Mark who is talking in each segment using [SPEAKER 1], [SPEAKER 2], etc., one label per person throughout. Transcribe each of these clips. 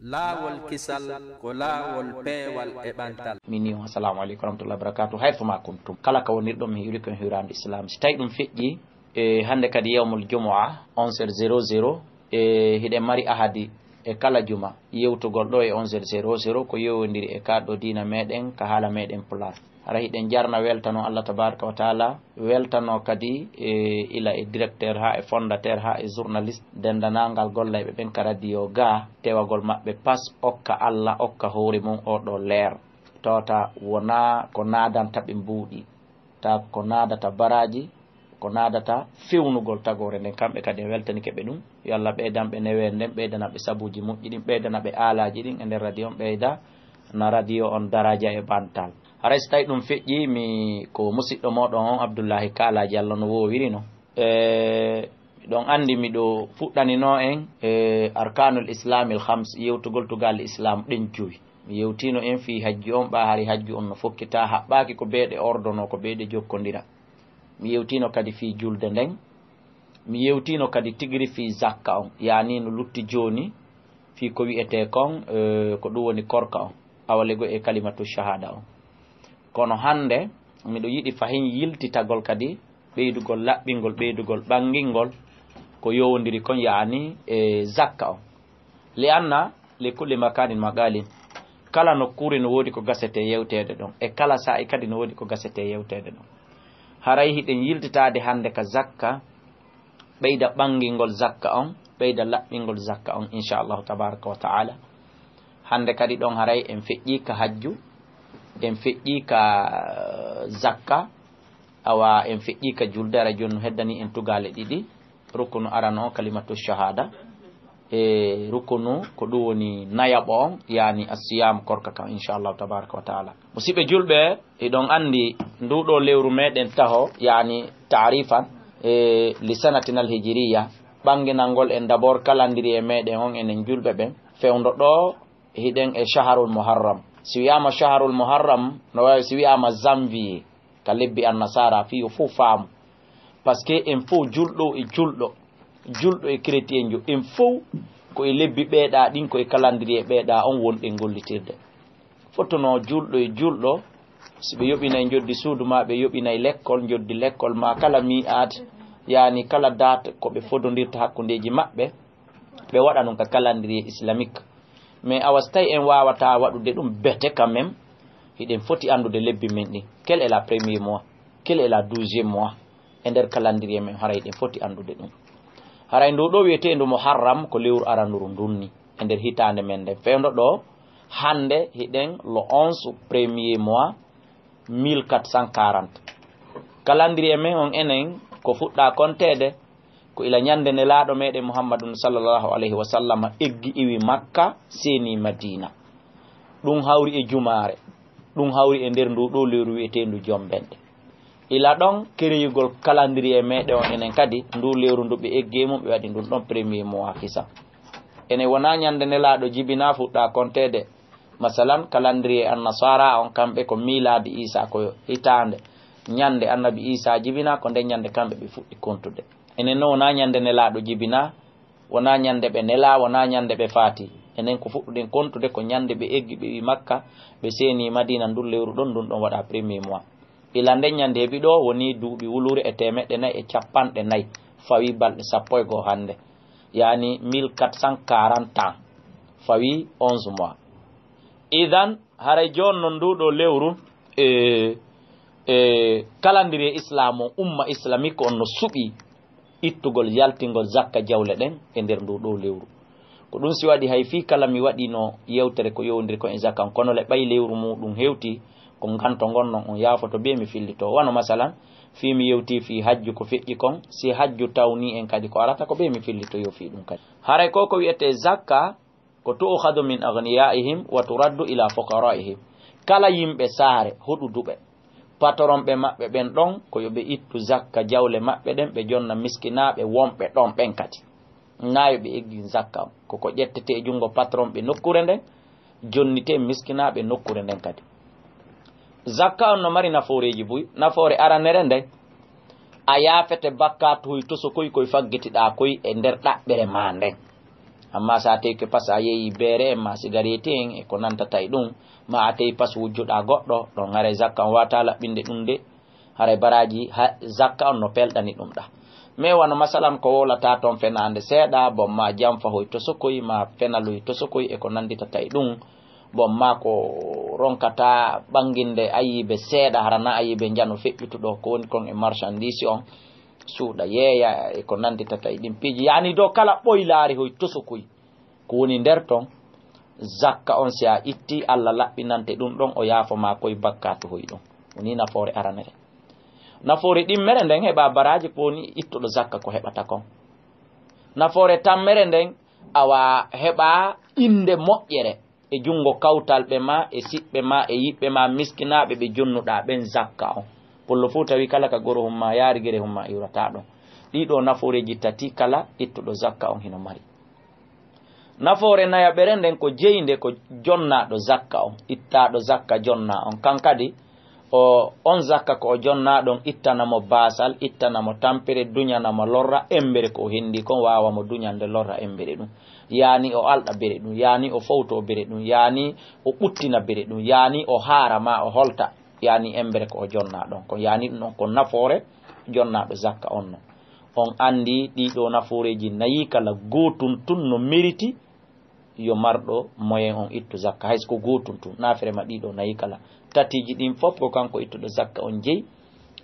[SPEAKER 1] laawol kisal ko laawol peewal e ɓantal.
[SPEAKER 2] Min ni assalamu aleykum warahmatullahi wabarakatuh. Hayfo ma kuntum kala ka wonirɗo mi hiwri kon hiwrande islam so tawi ɗum feƴƴi hande kadi yawmul jumu'a 11h00 hiɗen mari ahadi e kala juma yewtugol ɗo e 11h00 ko yewodiri e kaɗɗo dina meɗen ka haala meɗen pular. Hara hiɗen jarna weltano Allah tabaraka wa taala, weltano kadi ila e directeur ha e fondateur ha e journaliste dendanangal gollayɓe ɓen ka radio ga tewagol maɓɓe pas okka Allah okka hoore mum oɗo leer tawata wona ko nadanta ɓe mbuuɗi ta ko nadata baraji ko nadata fewnugol tagore nden kamɓe kadi e weltanike ɓe ɗum yo Allah ɓeydanɓe newer nden ɓeydanaɓe sabuji moƴƴi ɗin ɓeydanaɓe alaji ɗin e nder radio on ɓeyda na radio on daraja e bantal. Haray so tawi ɗum feƴƴi mi ko musidɗo moɗon on Abdoullahi Kalaji Allah no wowiri no miɗon andi miɗo fuɗɗanino en arkanul islamil hams yewtugol tugal islam ɗen joyi mi yewtino en fi hajji on ɓa hari hajji on no fokkita haɓɓaki ko beeɗe ordono ko beeɗe jokkodira mi yewtino kadi fi julde nden mi yewtino kadi tigiri fi zakka on yani no lutti joni fi ko wiyete kon ko ɗum woni korka on awalego e kalimatu shahada on. Kono hande miɗo yiɗi fahin yiltitagol kadi ɓeydugol laɓɓingol ɓeydugol ɓangingol ko yowodiri kon yani e zakka on li anna li kulli makanin magalin kala nokkure no wodi ko gasete yewtede ɗon e kala sa'i kadi no wodi ko gasete yewtede ɗon. Haray hiɗen yiltitade hande ka zakka ɓeyda ɓangingol zakka on ɓeyda laɓɓingol zakka on inchallahu tabaraka wa taala. Hande kadi ɗon haray en feƴƴi ka hajju en feƴƴi ka zakka awa en feƴƴi ka julde ara joni heddani en tugale ɗiɗi rukunu arano kalimatu shahada e rukunu ko ɗum woni nayaɓo on yani asiyam korka kam inchallahu tabaraka wa taala. Musidɓe julɓe eɗon andi nduɗo lewru meɗen taho yani tarifan li sanatinal hijiriya ɓanginalngol en d' abord kalandiri e meɗen on enen julɓe ɓen fewdo ɗo hiɗen e shaharul muharram. Si wiyama shaharul muharram no wawi si wiyama janvier ka lebbi annasara fiyo fof faamu par ce que en fof julɗo e julɗo e chrétien jo en fof ko e lebbi ɓeeɗa ɗin koye calendrier ɓeeɗa on wonɗen gollitirde fottono julɗo e julɗo si ɓe yoɓinay joddi suudu ma ɓe yoɓinay l'école joddi l'école ma kala mi'ad yani kala date koɓe fododirta hakkudeji maɓɓe ɓe waɗa ɗum ka calendrier islamique. Mais awas tawi en wawata waɗude ɗum bete quand même hiɗen foti andude lebbi men ɗin quel est la premier mois quel est la 12e mois e nder calendrier men haray ɗen foti andude ɗum. Haray ndu ɗo wiyetendu muharram ko lewru aranduru ndunni e nder hitande men nden fewdo ɗo hande hiɗen le 11 premier mois 1440 calendrier men on enen ko fuɗɗa kontede ko ila ñande nelaɗo meɗen Muhammadun sallallahu alayhi wa sallam eggi iwi Makka seni Madina ɗum hawri e jumare ɗum hawri e nder ndu ɗo lewru wiyetendu jombende ila ɗon kereyugol calendrier meɗen on enen kadi ndu lewru ndu ɓe eggi mum ɓe waɗi ɗum ɗon premier mois hisa ene wona ñande nelaɗo jibina fuɗɗa kontede masalan calendrier annasara on kamɓe ko miladi Isa ko hitande ñande annabi Isa jibina ko nde ñande kamɓe ɓe fuɗɗi kontude enen no wona ñande nelaɗo jibina wona ñande ɓe nela wona ñande ɓe faati enen ko fuɗɗuɗen kontude ko ñande ɓe eggi ɓe wi Makka ɓe seni Madina ndun lewru ɗon ndun ɗon waɗa premier mois ila nden ñande heeɓi ɗo woni duuɓi wulure e 440 fawi balɗe 11 hande yani 1440 ans fawi 11 mois. Idan haray joni non nduɗo lewru calendrier islam o umma islamique on no suɓi ittugol yaltingol zakka jawle ɗen e nder ndu ɗo lewru ko ɗum si waɗi hay fi kala mi waɗino yewtere ko yowdiri ko e zakka kono le ɓay lewru muɗum hewti ko ganto gonnon on yafoto be mi fillito wano masalan fi mi yewti fi hajju ko feƴƴi kon si hajju tawni en kadi ko arata ko be mi fillito yo fi ɗum kadi. Haray ko wiyete zakka ko tu'khadhu min aghniyaihim wa turaddu ila fuqaraihim kala yimɓe saare hoɗuduɓe patron ɓe maɓɓe ɓen ɗon ko yoɓe ittu zakka jawle maɓɓe ɗen ɓe jonna miskinaɓe wonɓe ɗon ɓen kadi nayo ɓe eggi zakka koko ƴettete e jungo patron ɓe nokkure nden jonnite miskinaɓe nokkure nden kadi. Zakka on no mari nafooreji buy nafoore aranere nden a yaafete bakka toy to so koy koye faggitiɗa koy e nder ɗaɓɓere ma nden amma sa tawi ko pas a yeeyi beere ma cigarette en e ko nanta tay ɗum ma a tawi pas wujjuɗa goɗɗo ɗon haray zakka on wata laɓɓinde ɗum de haray baraji zakka on no pelɗani ɗum ɗa mais wano masalan ko wolata toon fenande seeɗa bon ma jam fahoy to sokoy ma fenaluy to sokoy e ko nandita tay ɗum bon ma ko ronkata ɓanginde ayiɓe seeɗa harana ayiɓe jano feƴƴutuɗo ko woni kon e marchandise on suuɗa yeeya e ko nandita tay ɗin piiji yani dow kala ɓoylaari hoy to sokoy ko woni nder ton zakka on si a itti Allah laɓɓinante ɗum ɗon o yaafoma koye bakkatu hoy ɗum woni nafoore aranere nafoore ɗimmere nden heɓa baraji ko woni ittuɗo zakka ko heɓata kon nafoore tammere nden awa heɓa inde moƴƴere e jungo kawtalɓe ma e siɓɓe ma e yiɓɓe ma miskinaɓe ɓe jonnuɗa ɓen zakka on pullo fu tawi kala ka goro humma yaari gere humma iwrata ɗon ɗiɗo nafooreji tati kala ittuɗo zakka on hino mari nafoore nayaɓere nden ko jeyinde ko jonnaɗo zakka on ittaɗo zakka jonna on kankadi on zakka ko o jonnaɗon ittanamo basal ittanamo tampere duñanamo lorra embere ko hendi kon wawamo duñande lorra embere ɗum yani o alɗa bere ɗum yani o fawto bere ɗum yani o ɓuttina bere ɗum yani o haara ma o holta yani embere ko o jonnaɗon ko yani ɗum on ko nafoore jonnaɗo zakka on non on andi ɗiɗo nafooreji nayi kala gotum tun no mériti yo marɗo moyen on ittu zakka hayso ko gotum tun nafirema ɗiɗo nayi kala tatiji ɗin fof ko kanko ittuɗo zakka on jeyi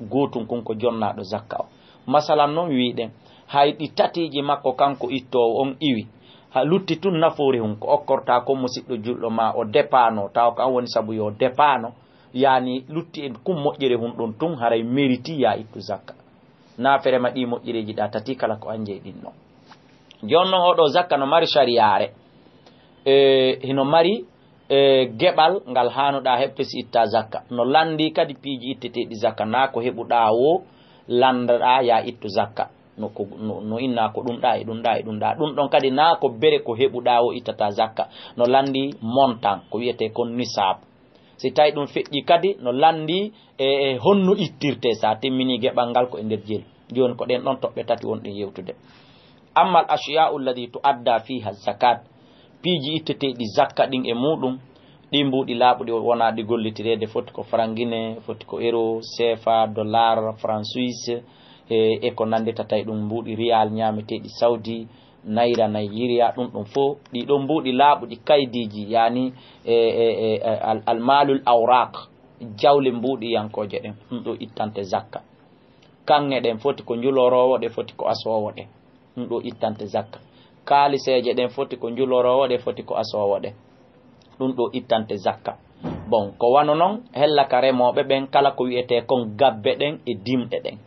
[SPEAKER 2] gotum kon ko jonnaɗo zakka o masalan noon wiɗen hay ɗi tatiji makko kanko ittowo on iwi ha lutti tun nafoore hun ko okkorta ko musidɗo julɗo ma o dépano taw ko an woni saabu yo dépano yani lutti en kum moƴƴere hun ɗon tun haray mériti ya ittu zakka naferema ɗi moƴƴereji ɗa tati kala ko an jeyi ɗin ɗon jon noon oɗo zakka no mari sariyare hino mari geɓal ngal hanuɗa heɓte si itta zakka no landi kadi piiji itteteɗi zakka na ko heɓuɗa wo landaɗa ya ittu zakka no inna ko ɗumɗa e ɗumɗa e ɗumɗa ɗum ɗon kadi na ko bere ko heɓuɗa wo ittata zakka no landi montant ko wiyete kon nisab si tawi ɗum feƴƴi kadi no landi e honno ittirte sa timmini geɓal ngal ko e nder jeel joni ko ɗen ɗon toɓɓe tati wonɗen yewtude amma al ashya'u alladi tuadda fiha zakat piiji itteteɗi zakka ɗin e muɗum ɗi mbuɗi laaɓuɗi wona ɗi gollitirede foti ko frangine foti ko euro CFA dollar franc suisse e ko nandita tawi ɗum mbuɗi riyal ñameteɗi saudi naira nigeria ɗum ɗum fo ɗiɗo mbuɗi laaɓuɗi kaydiji yani almalul awraq jawle mbuɗi yankoje ɗen ɗum ɗo ittante zakka kanŋe ɗen foti ko julorowo ɗe foti ko asowo ɗe ɗum ɗo ittante zakka kaaliseje ɗen foti ko julorowo ɗe foti ko asowo ɗe ɗum ɗo ittante zakka bon ko wano noon hella ka remoɓe ɓen kala ko wiyete kon gabbe ɗen e dimɗe ɗen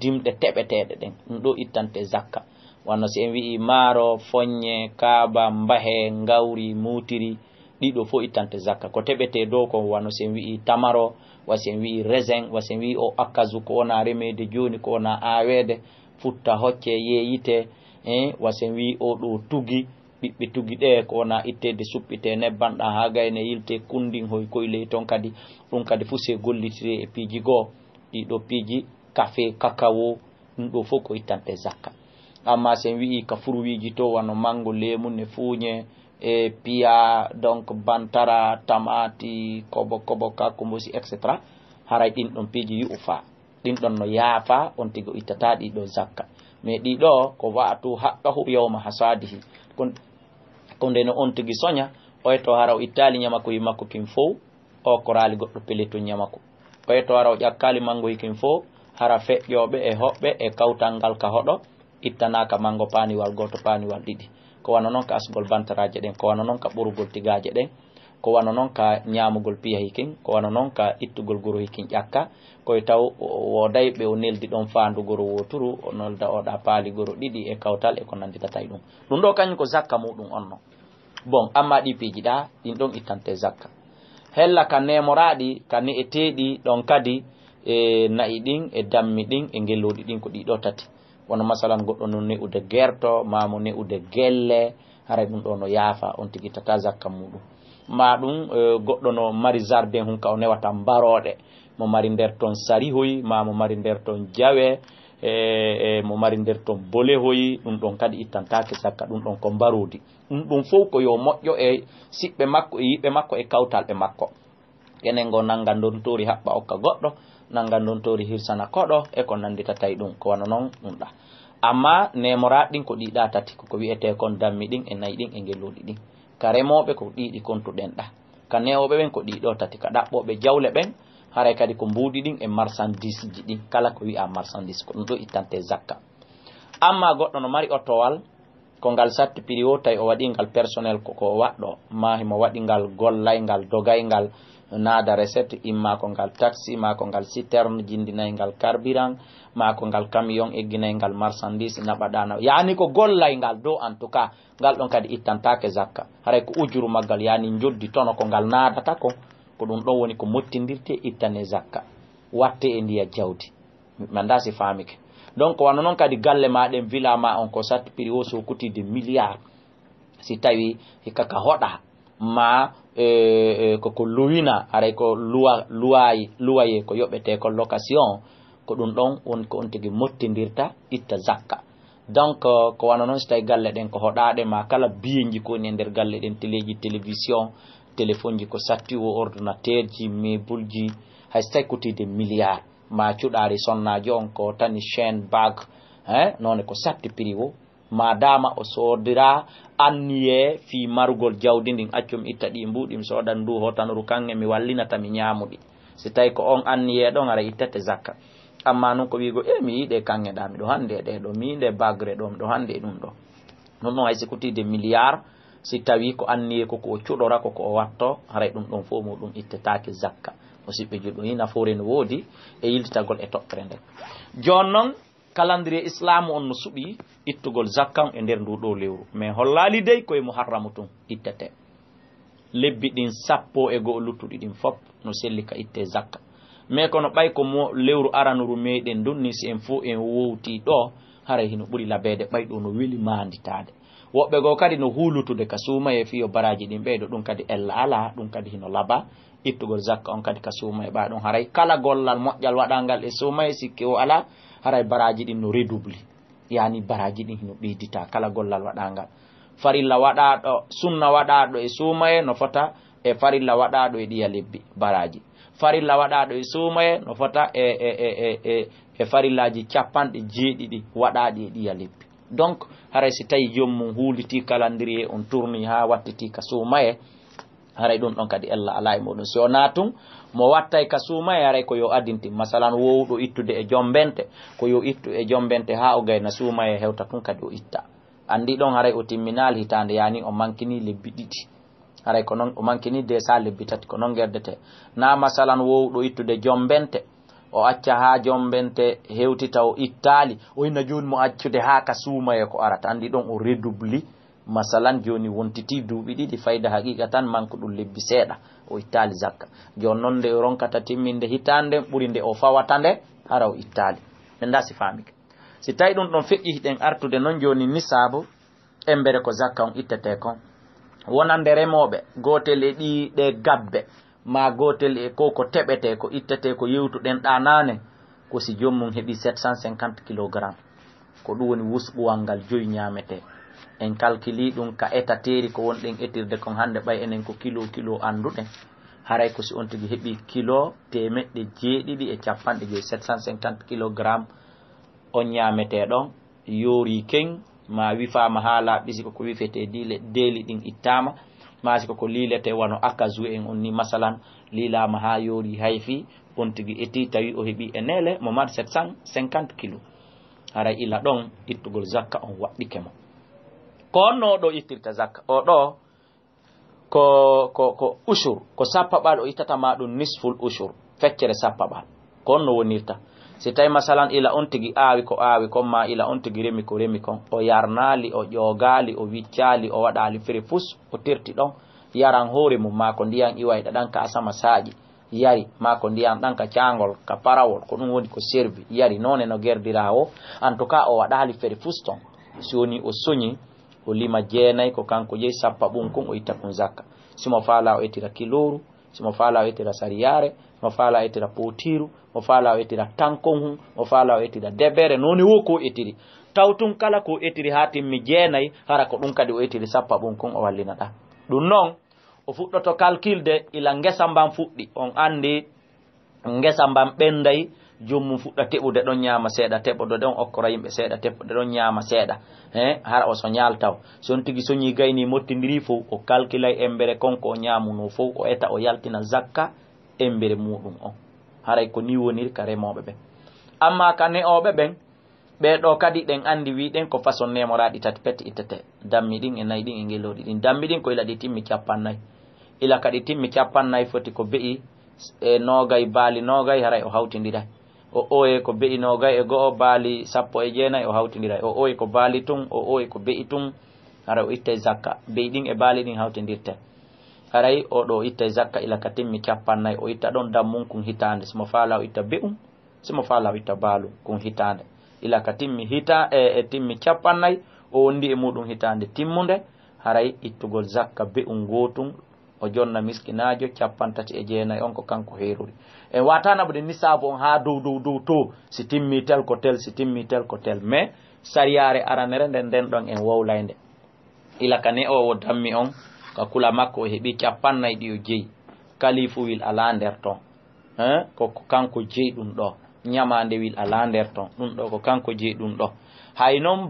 [SPEAKER 2] dimɗe teɓeteɗe ɗen ɗum ɗo ittante zakka wano si en wi'i maaro foññe kaaba mbahe ngawri mutiri ɗiɗo fo ittante zakka ko teɓete dow ko wano si en wi'i tamaro wasi en wi'i raisin wasi en wi'i o akazu ko wona remede joni ko wona awede futta hocce yeeyite wasi en wi'i o ɗo tugi ɓiɓɓe tugi ɗe ko wona ittede suppite nebbanɗa ha gayne yilte kundin hoy koyle ton kadi ɗum kadi fu se gollitire e piiji goo ɗiɗo piiji café cacao ɗum ɗo fof ko ittante zakka amma sen wi'i ka fruiji to wano mango lemu ne fuuñe e piya donc bantara tamati kobo kakumbosi etc haray ɗin ɗon piiji yu'ufa ɗin ɗon no yaafa on tigo ittata ɗiɗo zakka mais ɗiɗo ko wa'atu haqqahu yawma hasadihi ko nde no on tigi soña oyto hara o ittali ñamako yi makko kin fof o ko raali goɗɗo peleton ñamako oyto hara o ƴakkali mango yi kin fof hara feƴƴoɓe e hoɓɓe e kawtal ngal ka hoɗo ittanaka mango paniwal goto paniwal ɗiɗi ko wano noon ka asgol bantaraje ɗen ko wano noon ka ɓorugol tigaje ɗen ko wano noon ka ñamugol piya hikin ko wano noon ka ittugol goro hikin ƴakka koye taw woday ɓe o neldi ɗon fandu goro woturu o nolda oɗa paali goro ɗiɗi e kawtal e ko nanditatay ɗum ɗum ɗo kañum ko zakka muɗum on non bon amma ɗi piiji ɗa ɗin ɗon ittante zakka hella ka nemoraɗi ka ne'eteɗi ɗon kadi e nayi ɗin e dammi ɗin e ngelloɗi ɗin ko ɗiɗo tati wono masalan goɗɗo no ne'ude gerto mamo ne'ude gelle haray ɗum ɗo no yaafa on tigi tata zakka muɗum ma ɗum goɗɗo no mari jardin hun ka o newata mbaroɗe mo mari nder ton sarihoy ma mo mari nder ton jawe mo mari nder ton bole hoyi ɗum ɗon kadi ittantake zakka ɗum ɗon ko mbarudi ɗum fof ko yo moƴƴo e siɓɓe makko e yiɓɓe makko e kawtalɓe makko enen go nanga don tori haɓɓa okka goɗɗo nanga don tori hirsana koɗo e ko nandita tawi ɗum ko wana noon ɗum ɗa amma nemoraɗ ɗin ko ɗiɗa tati ko wiyete kon dammi ɗin e nayi ɗin e ngelluɗi ɗin ka remoɓe ko ɗiɗi kontuɗen ɗa ka newoɓe ɓen ko ɗiɗo tati ka ɗaɓɓoɓe jawle ɓen haray kadi ko mbuuɗi ɗin e marchandise ji ɗin kala ko wi'a marchandise ko ɗum ɗo ittante zakka amma goɗɗo no mari otowal ko ngal satti prix o tawi o waɗi ngal personnel koko waɗɗo ma himo waɗi ngal gollay ngal dogay ngal naada recette imma ko ngal taxi ma ko ngal citerne jindinay ngal carburant ma ko ngal camion egginay ngal marchandise naɓaɗana yani ko gollay ngal do en tout cas ngal ɗon kadi ittantake zakka haray ko ujuru maggal yani joddi tono ko ngal naadata ko ɗum ɗon woni ko mottindirte ittane zakka watte e ndiya jawdi manda si famike donc wano noon kadi galle maɗen villa ma on ko satti prix o so kutide milliard si tawi hikka ka hoɗa ma koko luwina haray ko luwaye ko yoɓete ko location ko ɗum ɗon woni ko on tigi mottindirta itta zakka donc ko wano noon so tawi galle ɗen ko hoɗaɗe ma kala biyeji ko woni e nder galle ɗen téléji télévision téléphone ji ko satti o ordinateur ji meuble ji hay so tawi kutide milliard ma cuɗari sonnaji on ko tani chaine bag none ko satti prix o ma dama o sodira anniye fi marugol jawdi ndin accum itta ɗi mbuɗi mi sodan ndu hotanru kange mi wallinata mi ñamudi si tawi ko on anniye ɗon ara ittete zakka amma non ko wigo mi yiɗe kange ɗa miɗo hande ɗe ɗo mi yiɗe bagre ɗo miɗo hande ɗum ɗo non noon hay si kutide milliard si tawi ko anniye koko o cuɗora koko o watto haray ɗum ɗon fof muɗum ittetake zakka musidɓe juɗɗo ni nafoore no woodi e yiltitagol e toɓɓere nden joni noon calendrier islamu on no suɓi ittugol zakka e nder ndu ɗo lewru mais hollali dey koye muharramu tun ittete lebbi ɗin 10 luttuɗi ɗin fop no selli ka itte zakka mais kono ɓay ko mo lewru aranuru meɗen dunni si en fof en wowti ɗo haray hino ɓuuri labede ɓayɗo no weeli manditade woɓɓe go kadi no hulutude ka suumaye fiyo baraji ɗin ɓeyɗo ɗum kadi ella ala ɗum kadi hino laba ittugol zakka on kadi ka suumaye ɓa ɗum haray kala gollal moƴƴal waɗangal e suumaye sikki o ala haray baraji ɗin no redouble yani baraji ɗin hino ɓeydita kala gollal waɗangal farilla waɗaɗo sunna waɗaɗo e suumaye no fota e farilla waɗaɗo e ɗiya lebbi baraji farilla waɗaɗo e suumaye no fota e farillaji 90 waɗaɗi e ɗiya lebbi donc haray si tawi jommum huuliti calendrier on tourni ha wattiti ka suumaye haray ɗum ɗon kadi ella ala e muɗum so natum mo wattay ka suumaye haray ko yo adinti masalan wowɗo ittude e jombente ko yo ittu e jombente ha o gayna suumaye hewta tun kadi o itta andi ɗon haray o timminal hitande yani o mankini lebbi ɗiɗi haray ko noon o mankini desa lebbi tati ko noon gerdete na masalan wowɗo ittude jombente o acca ha jombente hewtita o ittali o inna joni mo accude ha ka suumaye ko arata andi ɗon o redoubli masalan joni wontiti duuɓi ɗiɗi fayda haqiqa tan manque ɗum lebbi seeɗa o ittali zakka joni noon nde o ronkata timminde hitande ɓuuri nde o fawata nde hara o ittali ɓe dasi famike si tawi ɗum ɗon feƴƴi hiɗen artude noon joni nisabu embere ko zakka on ittete kon wonande remoɓe gotel e ɗi ɗe gabbe ma gotel e ko teɓete ko ittete ko yewtuɗen ɗanane ko si jommum heeɓi 750 kilogramme ko ɗum woni wusɓuwal ngal joyi ñamete en calculi ɗum ka etateri ko wonɗen etirde kon hande ɓay enen ko kilo anduɗen haray ko si on tigi heeɓi kilo 750 750 kilogramme on ñamete ɗon yoori ken ma wifama ha laaɓi siko ko wifete deeli ɗin ittama ma siko ko liilete wano akazu en on ni masalan liilama ha yoori hayfi on tigi eti tawi o heeɓi e nele mo mat 750 kilo haray ila ɗon ittugol zakka on waɗɗike mo ko onno ɗo ittirta zakka o ɗo ko ushur ko sappaɓal o ittatama ɗum nisful ushur feccere sappaɓal ko onno wonirta si tawi masalan ila on tigi aawi kon ma ila on tigi remi kon o yarnali o ƴoogali o wiccali o waɗali fere fus o tirti ɗon yaran hoore mum ma ko ndiyan iwayɗa ɗan ka asama saaƴi yari ma ko ndiyan ɗan ka caangol ka parawol ko ɗum woni ko servi yari noone no gerdira o en tout cas o waɗali fere fus ton si woni o soñi o lima jeenayi ko kanko jeyi sappa ɓum kon o itta kon zakka simo faala o ettira kiloru simo faala o ettira sariyare mo faala o ettira potiru mo faala o ettira tankon mo faala o ettira debere noni wo ko ettiri tawtun kala ko ettiri ha timmi jeenayi hara ko ɗum kadi o ettiri sappa ɓum kon o wallina ɗa ɗum noon o fuɗɗoto calculde ila ngesa mban fuɗɗi on andi ngesa mban ɓendayi jommum fuɗɗa teɓude ɗon ñaama seeɗa teɓodo ɗon okkora yimɓe seeɗa teɓude ɗon ñaama seeɗa hara o so ñaltaw son tigi soñi gayni mottidiri fof o calculay embere konko o ñamuno fof o eta o yaltina zakka embere muɗum on haray ko ni woniri ka remoɓe ɓen amma ka ne'oɓe ɓen ɓeɗo kadi ɗen andi wiɗen ko façon nemoraɗi tati pette ittete dammi ɗin e nayyi ɗin e ngeloɗi ɗin dammi ɗin ko ila ɗi timmi capannayyi ila kadi timmi capannayyi foti ko be'i e nogay baali nogay haray o hawtidiray o oye ko be'i nogay e go'o baali sappo e jeenayi o hawtidiray o oye ko baali tun o oye ko be'i tun haray o ittay zakka be'i ɗin e baali ɗin hawtidirte haray oɗo ittay zakka ila ka timmi capannayyi o itta ɗon dammum kun hitande simo faala o itta be'um simo faala o itta baalum kun hitande ila ka timmi timmi capannayyi o wondi e muɗum hitande timmude haray ittugol zakka be'um gotum o jonna miskinajo capantati e jeenayi on ko kanko heeruri en watanaɓude nisabu on ha dow to si timmi tel ko tel si timmi tel ko tel mais sariyare aranere nden ɗon en wowlayde ila ka ne o dammi on ka kula makko o heeɓi capannayyi ɗi o jeeyi kalifu wil ala nder ton ko kanko jeeyi ɗum ɗo ñamande wil ala nder ton ɗum ɗo ko kanko jeeyi ɗum ɗo hay noon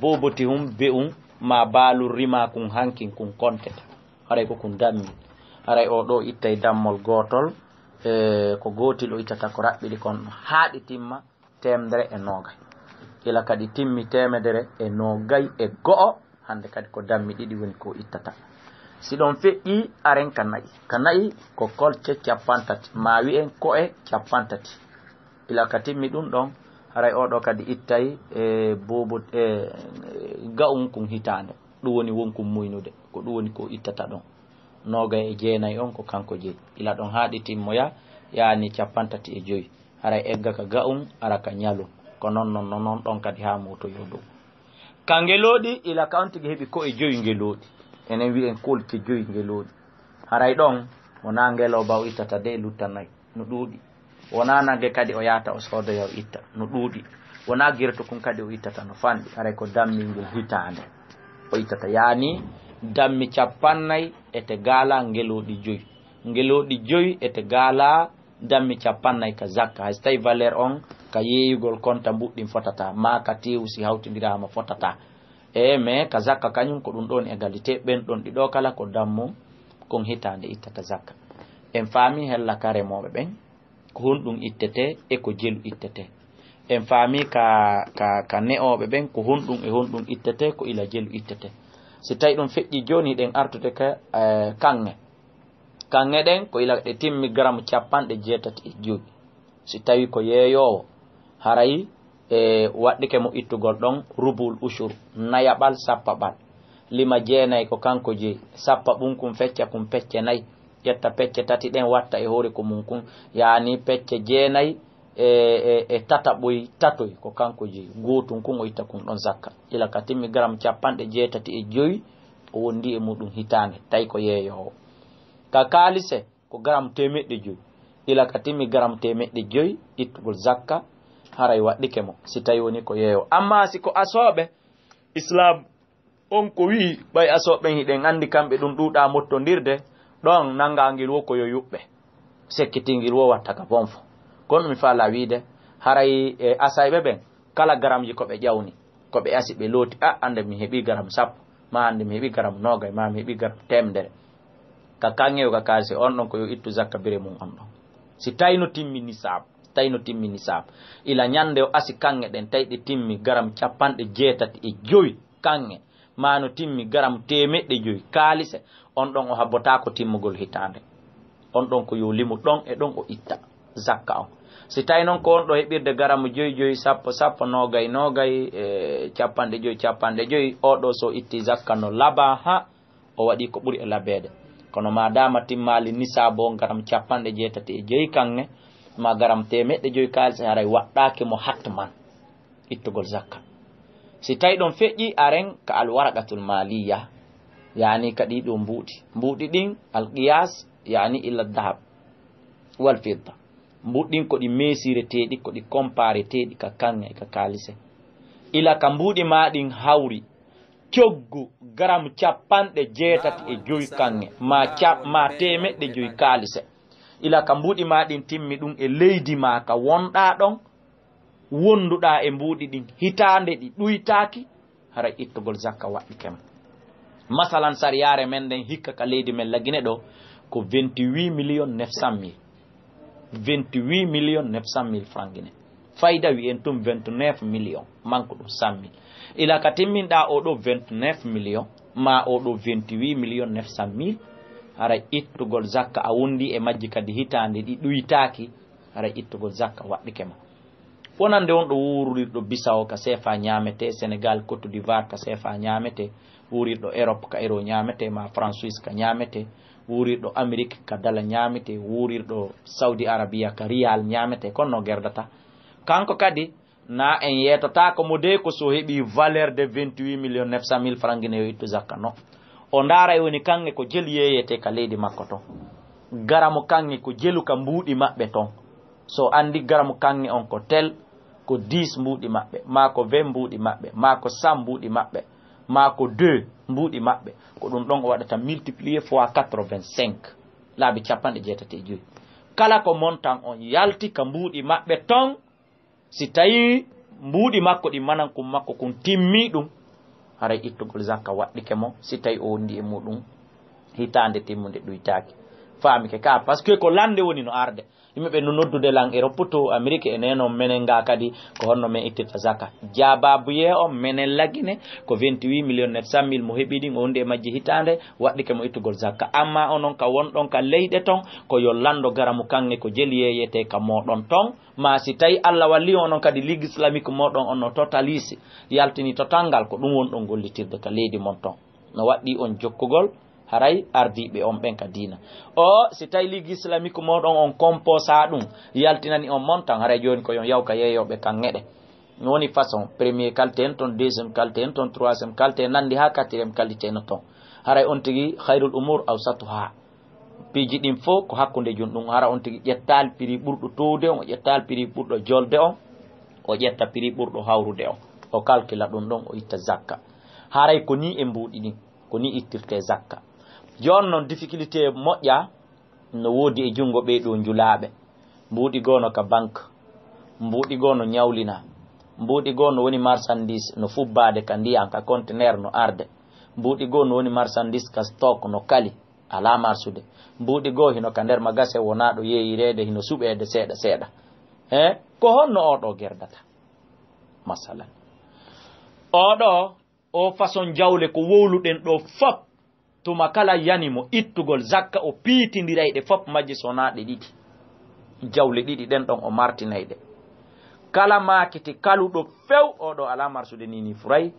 [SPEAKER 2] boboti hum be'um ma baalur rima kun hankin kun konteta haray ko kun dammi haray o ɗo ittay dammol gotol ko gotil o ittata ko raɓɓiɗi kon haaɗi timma 100 ila kadi timmi 100 go'o hande kadi ko dammi ɗiɗi woni ko ittata si ɗon feƴƴi aren ka nayi ko kolce capantati ma wi'en ko'e capantati ila ka timmi ɗum ɗon haray oɗo kadi ittay bobo ga'um kun hitande ɗum woni wonkum muynude ko ɗum woni ko ittata ɗon 29 on ko kanko jeeyi ila ɗon haaɗi timmoya yaani 35 haray egga ka ga'um ara ka ñalu ko non ɗon kadi ha motoyo dow ka ngeloɗi ila ka on tigi heeɓi ko e 5 ngeloɗi enen wi'en kolke 5 ngeloɗi haray ɗon wona ngeloba o ittata de luttanayi no ɗuuɗi wona nagge kadi o yata o soodoya o itta no ɗuuɗi wona girto kun kadi o ittata no fanɗi haray ko dammingel hitande o ittata yaani dammi 50 ete gaala ngeloɗi 5 ngeloɗi 5 ete gaala dammi 50 ka zakka hay so tawi valeur on ka yeeyugol konta mbuɗɗin fotata ma ka tewu si hawtidirama fotata mais ka zakka kañum ko ɗum ɗon égalité ɓen ɗon ɗiɗo kala ko dammu kon hitande ittata zakka en faami hella ka remoɓe ɓen ko honɗum ittete e ko jelu ittete en faami ka ne'oɓe ɓen ko honɗum e honɗum ittete ko ila jelu ittete si tawi ɗum feƴƴi joni ɗen artude ka kanŋe ɗen ko ila ɗe timmi gramme 65 si tawi ko yeeyowo haray waɗɗike mo ittugol ɗon rubul ushur nayaɓal sappaɓal lima jeenayi ko kanko jeeyi sappa ɓum kum fecca kum pecce nayyi ƴetta pecce tati ɗen watta e hoore ko mum kum yaani pecce jeenayi e tataɓoy tatoy ko kanko jeeyi gotum kun o itta kum ɗon zakka ila ka timmi gramme 65 o wondi e muɗum hitande tawi ko yeeyowo ka kalise ko gramme 100 ila ka timmi gramme 100 ittugol zakka haray waɗɗike mo si tawi woni ko yeeyo amma si ko asoɓe islam on ko wi ɓay asoɓen hiɗen andi kamɓe ɗum ɗuɗa mottodirde ɗon nangangil wo koyo yuɓɓe sekkitingil wo watta ka bonfo kono mi faala wiide haray asayɓe ɓen kala garamji koɓe ƴawni koɓe asi ɓe looti ande mi heeɓi garam 10 ma ande mi heeɓi garam 20 ma mi heeɓi garam 100 ka kanŋeyo ka kalise on ɗon koyo ittu zakka bire mum on ɗon si tawino timmi nisab ila ñande o asi kanŋe ɗen tawi ɗe timmi garam 65 kanŋe mano timmi garam 100 kalise on ɗon o habbotako timmugol hitande on ɗon ko yo limu ɗon e ɗon o itta zakka on si tawi noon ko on ɗo heɓirde garam 5 sappo 20 50 oɗo so itti zakka no laba ha o waɗi ko ɓuri e labede kono madama timmali nisabo garam 65 kanŋe ma garam 100 kalise haray waɗɗake mo hatman ittugol zakka si tawi ɗon feƴƴi aren ka alwaraqatul maliya yani kadi ɗo mbuuɗi ɗin alqiyas yani illa dhahab wal fidda mbuɗin ko ɗi mesireteɗi ko ɗi compareteɗi ka kanŋe ka kalise ila ka mbuɗi maɗin hawri coggu gram 75 kanŋe ma temeɗɗe 5 kalise ila ka mbuɗi maɗin timmi ɗum e leydi ma ka wonɗa ɗon wonduɗa e mbuɗi ɗin hitande ɗi ɗuytaki hara ittugol zakka waɗɗikema masalan sariyare men nden hikka ka leydi men lagine ɗo ko 28 million 900 mille 28 million 900 mille francs guiné fayda wi en tum 29 million manque ɗum 100 mille ila ka timminɗa oɗo 29 million ma oɗo 28 million 900 mille hara ittugol zakka a wondi e majji kadi hitande ɗi ɗuytaki hara ittugol zakka waɗɗikema wonande on ɗo wurirɗo Bissau ka CFA ñamete Sénégal Côte d'Ivoire ka CFA ñamete wurirɗo Europe ka euro ñamete ma France Suisse ka ñamete wurirɗo Amérique ka dala ñamete wurirɗo Saudi Arabia ka riyal ñamete kono no gerdata kanko kadi na en yetota ko mo de ko so heɓi valeur de 28 million 900 mille francs guiné yo ittu zakka no o ndara e woni kanŋe ko jelu yeyete ka leydi makko ton garamo kanŋe ko jelu ka mbuuɗi maɓɓe ton so andi garamo kanŋe on ko tel ko 10 mbuuɗi maɓɓe ma ko 20 mbuuɗi maɓɓe ma ko 100 mbuuɗi maɓɓe ma ko 2 mbuuɗi maɓɓe ko ɗum ɗon o waɗata multiplier fois 85 laabi 85 kala ko montan on yalti ka mbuuɗi maɓɓe ton si tawi mbuuɗi makko ɗi manankum makko kun timmi ɗum haray ittugol zakka waɗɗike mo si tawi o wondi e muɗum hitande timmude ɗuytaki faamike ka par ce que ko lande woni no arde yimɓeɓe no noddude lan Europe to Amérique e neno menen nga kadi ko honno men ittirta zakka jababuye o menen lagine ko 28 million 900 mille mo heɓi ɗin o wondi e majji hitande waɗɗike mo ittugol zakka amma onon ka wonɗon ka leyɗe ton ko yo lando garamu kanŋe ko jeli yeyete ka moɗon ton ma si tawi Allah walli onon kadi ligue islamique moɗon on no totalisi yaltini totalngal ko ɗum wonɗon gollitirde ka leydi mon ton no waɗɗi on jokkugol haray ardiɓe on ɓen ka dina o si tawi ligue islamique moɗon on composa ɗum yaltinani on montan haray joni ko yon yawka yeeyoɓe kanŋeɗe woni façon premier qualité en ton deuxiéme qualité en ton troisiéme qualité nandi ha quatriéme qualité no ton haray on tigui hayrul umour awsatuha piiji ɗin fof ko hakkude joni ɗum hara on tigui ƴettal prix ɓurɗo towde on o ƴettal prix ɓurɗo jolde on o ƴetta prix ɓurɗo hawrude on o calcula ɗum ɗon o itta zakka haray ko ni e mbuuɗi ɗin ko ni ittirte zakka joni noon difficulté moƴƴa no woodi e junngo ɓeyɗo njulaaɓe mbuuɗi goono ka banque mbuuɗi goo no ñawlina mbuuɗi goo no woni marchandise no fubbaade ka ndiyan ka conteneur no arde mbuuɗi goo no woni marchandise ka stock no kali ala marsude mbuuɗi goo hino ka nder magasin wonaaɗo yeeyireede hino suɓeede seeɗa seeɗa ko honno oɗo gerdata masalan oɗo o façon jawle ko wowluɗen ɗo fop tuma kala yanimo ittugol zakka o piitindirayɗe fop majji sonaɗe ɗiɗi jawle ɗiɗi ɗen ɗon o martinayɗe kala makiti kaluɗo few oɗo ala marsude nini furay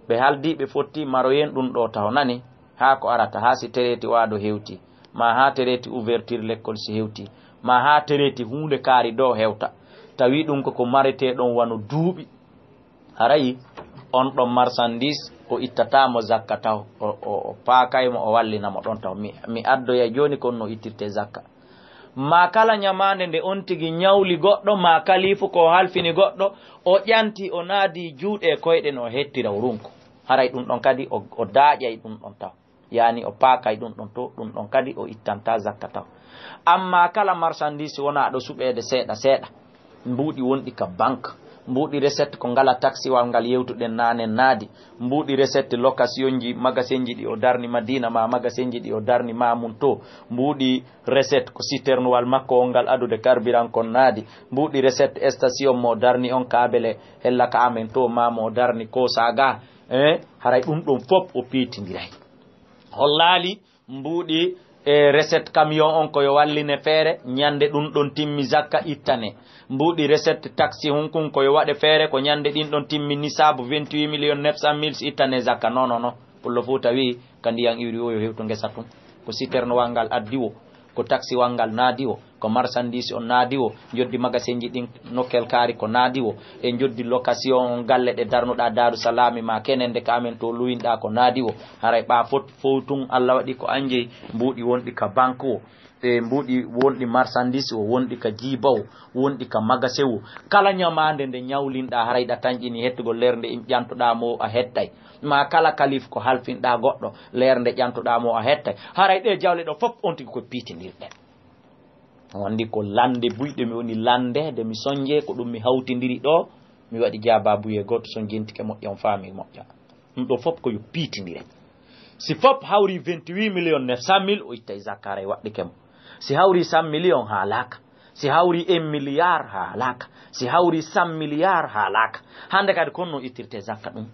[SPEAKER 2] ɓe haldiɓe fotti maroyen ɗum ɗo taw nani ha ko arata ha si tereti waɗo hewti ma ha tereti ouverture l'école si hewti ma ha tereti hunde kaari do hewta tawi ɗum koko mareteɗon wano duuɓi harayi on ɗon marchandise o ittatamo zakka taw o paakaymo o wallinamo ɗon taw mi addoya joni kon no ittirte zakka ma kala ñamande nde on tigi ñawli goɗɗo ma kalifu ko halfini goɗɗo o ƴanti o naadi juuɗe koyɗe no hettira o runko haray ɗum ɗon kadi o daaƴay ɗum ɗon taw yani o paakay ɗum ɗon to ɗum ɗon kadi o ittanta zakka taw amma kala marchandise wona ɗo suɓede seeɗa seeɗa mbuuɗi wonɗi ka banque mbuuɗi recette ko ngala taxiwal ngal yewtuɗen nanen naadi mbuuɗi recette location ji magasin ji ɗi o darni Madina ma magasin ji ɗi o darni Mamoun to mbuuɗi recette ko citernewal makko o ngal adude carburant kon naadi mbuuɗi recette station mo darni on kabele hella ka amen to mamo o darni ko saga haray ɗum ɗon fop o piitindiray hollali mbuuɗi recette camion on koyo walline feere ñande ɗum ɗon timmi zakka ittane mbuuɗi recette taxi hunkun koyo waɗe feere ko ñande ɗin ɗon timmi nisabu 28 million 900 mille ittane zakka non pullo fou tawi ka ndiyan iwri o yo hewto ngesa tum ko citernewal ngal addi o ko taxi wal ngal naadi o ko marchandise on naadi o joddi magasinji ɗin nokkel kaari ko naadi o e joddi location galle ɗe darnuɗa Daaru Salami ma kenende ka amen to luwinɗa ko naadi o haray ɓa fotun Allah waɗi ko anje mbuuɗi wonɗi ka banque o e mbuuɗi wonɗi marchandise o wonɗi ka jiba o wonɗi ka magasin o kala ñamande nde ñawlinɗa harayɗa tañƴini hettugol lerde ƴantoɗa mo a hettay ma kala kalif ko halfinɗa goɗɗo lerde ƴantoɗa mo a hettay haray ɗe jawle ɗo fof on tigi ko piitindirɗe wandi ko lande buyɗe mi woni landede mi sonje ko ɗum mi hawtidiri ɗo mi waɗi jaba buye goto so jentike moƴƴa on faami moƴƴa ɗum ɗo fof koyo piitidire si fof hawri 28 millions 900 mille o ittay zakara e waɗɗike mo si hawri 100 millions haalaka si hawri 1 milliard haalaka si hawri 100 milliard haalaka hande kadi konno ittirte zakka ɗum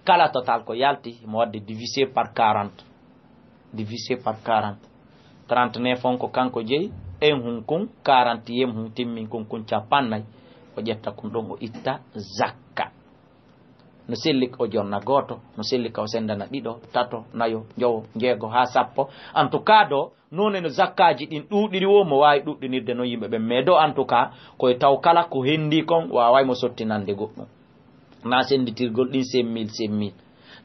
[SPEAKER 2] kala total ko yalti mo wadde divisé par 40 divisé par 40 39 on ko kanko jeyi en hun kun 40 hun timmin kun capannay o ƴetta kun ɗon o itta zakka no selli o jonna goto no selli ka o sendana ɗiɗo tato nayo jowo jeego ha sappo en tout cas do non no zakkaji ɗin ɗuɗiri wo mo wawi ɗuɗɗinirde no yimɓe ɓe mais do en tout cas koye taw kala ko hendi kon waway mo sottinande goɗɗum na senditirgol ɗin 5 000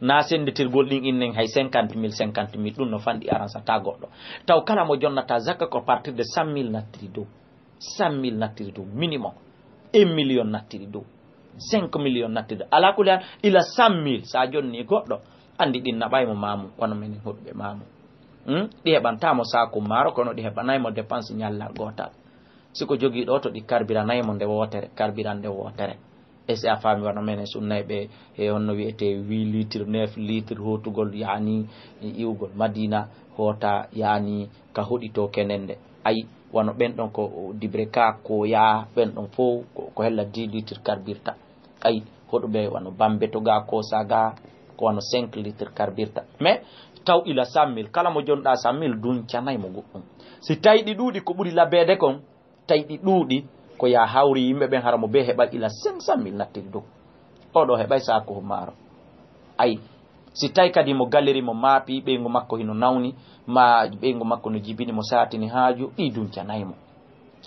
[SPEAKER 2] na senditirgol ɗin innen hay 50 000 ɗum no fanɗi aransata goɗɗo taw kala mo jonnata zakka ko partir de 100 000 nattiri dow 100 000 nattiri dow minimum 1 million nattiri dow 5 millions nattiri ala kulal ila 100 000 sa jonni goɗɗo andi ɗin naɓaymo mamu kono menen hoɗuɓe mamu ɗi heɓantamo saku maaro kono ɗi heɓanaymo dépense ñallal gotal siko jogui ɗo to ɗi carburanaymo nde wotere carburant nde wotere e si a faami wano menen sunnayɓe e onno wiyete 8 litre 9 litre hotugol yani iwgol madina hota yani ka hoɗi to kenende ayi wano ɓen ɗon ko dibreka ko ya ɓen ɗon fo ko hella 10 litre carbirta ayi hoɗuɓe wano bambeto ga ko saga ko wano 5 litre carbirta mais taw ila 100 000 kala mo jonɗa 100 000 duncanaymo goɗɗum si tawi ɗi ɗuuɗi ko ɓuri labede kon tawi ɗi ɗuuɗi ko ya hawri yimɓe ɓen hara mo be heɓa ila 500 000 nattiri dow oɗo heɓay sakuho maaro ayi si tawi kadi mo galleri mo maapi ɓeygu makko hino nawni ma ɓeygu makko no jibini mo satini haaju ɗi duncanaymo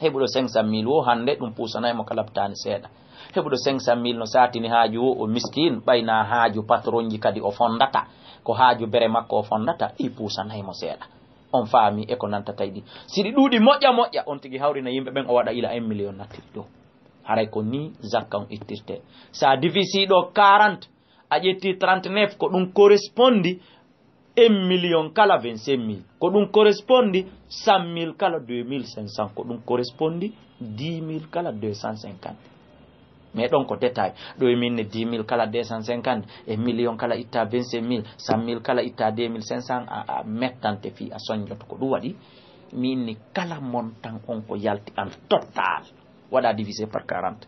[SPEAKER 2] heɓuɗo 500 000 o hande ɗum pusanaymo kala labtani seeɗa heɓuɗo 500 000 no satini haaju o miskin ɓayna haaju patron ji kadi o fondata ko haaju bere makko o fondata ɗi pusanaymo seeɗa on faami e ko nanta tawi ɗi siɗi ɗuuɗi moƴƴa on tigi hawrina yimɓe ɓen o waɗa ila 1 million nattiri dow haray ko ni zakka on ittirte sa divisi ɗo 40 a ƴetti 39 ko ɗum correspondi 1 million kala 25 000 ko ɗum correspondi 100 000 kala 2500 ko ɗum correspondi 10 000 kala 250 mais ɗon ko détail ɗo e minne 10 000 kala 250 e million kala itta 25 000 100 000 kala itta 2500 a mettante fi a soñjoto ko ɗum waɗi minni kala montant on ko yalti en total waɗa divisé par 40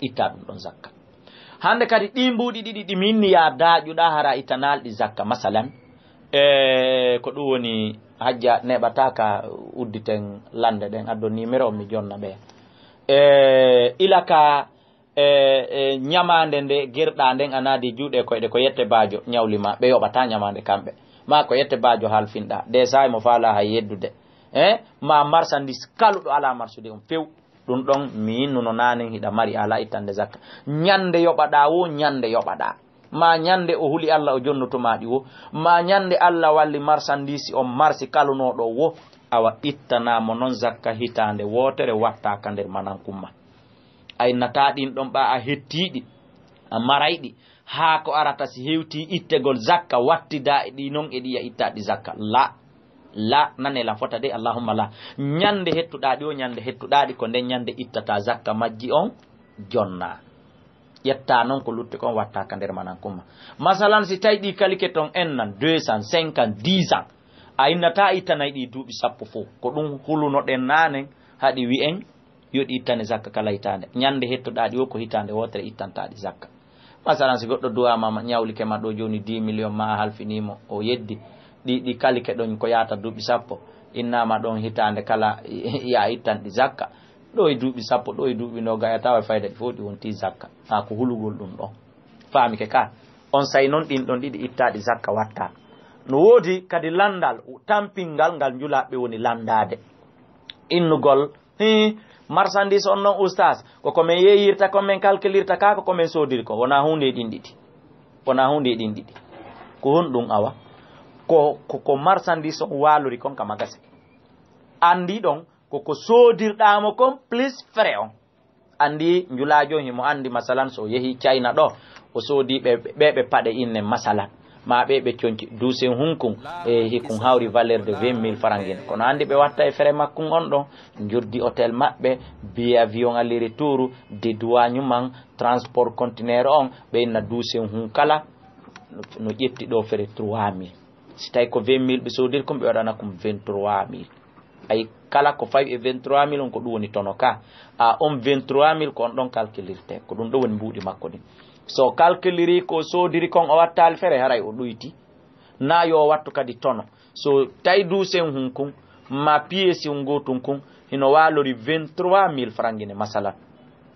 [SPEAKER 2] itta ɗum ɗon zakka hande kadi ɗi mbuɗi ɗiɗi ɗi minni ya daƴuɗa hara itanalɗi zakka masalan ko ɗum woni hajja neɓataka udditen lande ɗen addo numéro mi jonna ɓe ilaka ñamande nde gerɗa nden anadi juuɗe koyɗe ko yette baajo ñawlima ɓe yoɓata ñamande kamɓe ma ko yette baajo halfinɗa déjà mo faala hay yeddude ma marchandise kaluɗo ala marsude on few ɗum ɗon mi innuno nanen hiɗa mari ala ittande zakka ñande yoɓaɗa wo ñande yoɓaɗa ma ñande o huuli Allah o jonnotomaɗi wo ma ñande Allah walli marchandise on marsi kalunoɗo wo awa ittanamo noon zakka hitande wotere wattaka nder manan kumma ay nata ɗin ɗon ɓa a hettiɗi a marayɗi ha ko arata si hewti ittegol zakka wattida e ɗi noon e ɗi ya ittaɗi zakka la nanela fota de allahumma la ñande hettuɗaɗi o ñande hettuɗaɗi ko nden ñande ittata zakka majji on jonna ƴetta noon ko lutti kon wattaka nder manan kumma masalan si tawi ɗi kalike ton ennan 250 10 ans a innata ittanayi ɗi duuɓi sappo fof ko ɗum hulunoɗen nanen haɗi wi'en yoɗi ittane zakka kala hitande ñande hettuɗaɗi o ko hitande wotere ittantaɗi zakka masalan si goɗɗo duwama ñawlike ma ɗo joni 10 millions ma halfinimo o yeddi ɗi kalike ɗon ko yata duuɓi sappo innama ɗon hitande kala ya ittanɗi zakka ɗo e duuɓi sappo ɗo e duuɓi noga ya tawa fayda ɗi fof ɗi wonti zakka ha ko hulugol ɗum ɗon famike ka on say noon ɗin ɗon ɗiɗi ittaɗi zakka watta no woodi kadi landal tampingal ngal julaɓe woni landade innugol marchandise on non oustas koko men yeyirta ko men calculirta ka ko men sodiri ko wona hunde ɗin ɗiɗi ko honɗum awa ko marchandise on walori kon ka magasin andi ɗon koko sodirɗamo kon plus frais on andi njulajo himo andi masalan so yehi China ɗo o soodi ɓe paɗe inne masalan ma ɓe conci duusen hunkun hikun hawri valeur de 20 000 francs kono andi ɓe watta e frais makkun on ɗon jurdi hôtel maɓɓe billet avion aller retour dédouane man transport conteneur on ɓe inna duusen hun kala no ƴetti ɗo frais 3 000 si tawi ko 20 000 ɓe soodiri kum ɓe waɗana kum 23 000 ay kala ko fawi e 23 000 on ko ɗum woni tono ka on 23 000 ko on ɗon calculirte ko ɗum ɗo woni mbuuɗi makko ɗin so calculiri ko soodiri kon o wattali fere haray o ɗoyti na yo wattu kadi tono so tawi duusen hun kun ma pièce ngotun kun hino walori 23 000 francs ne masalan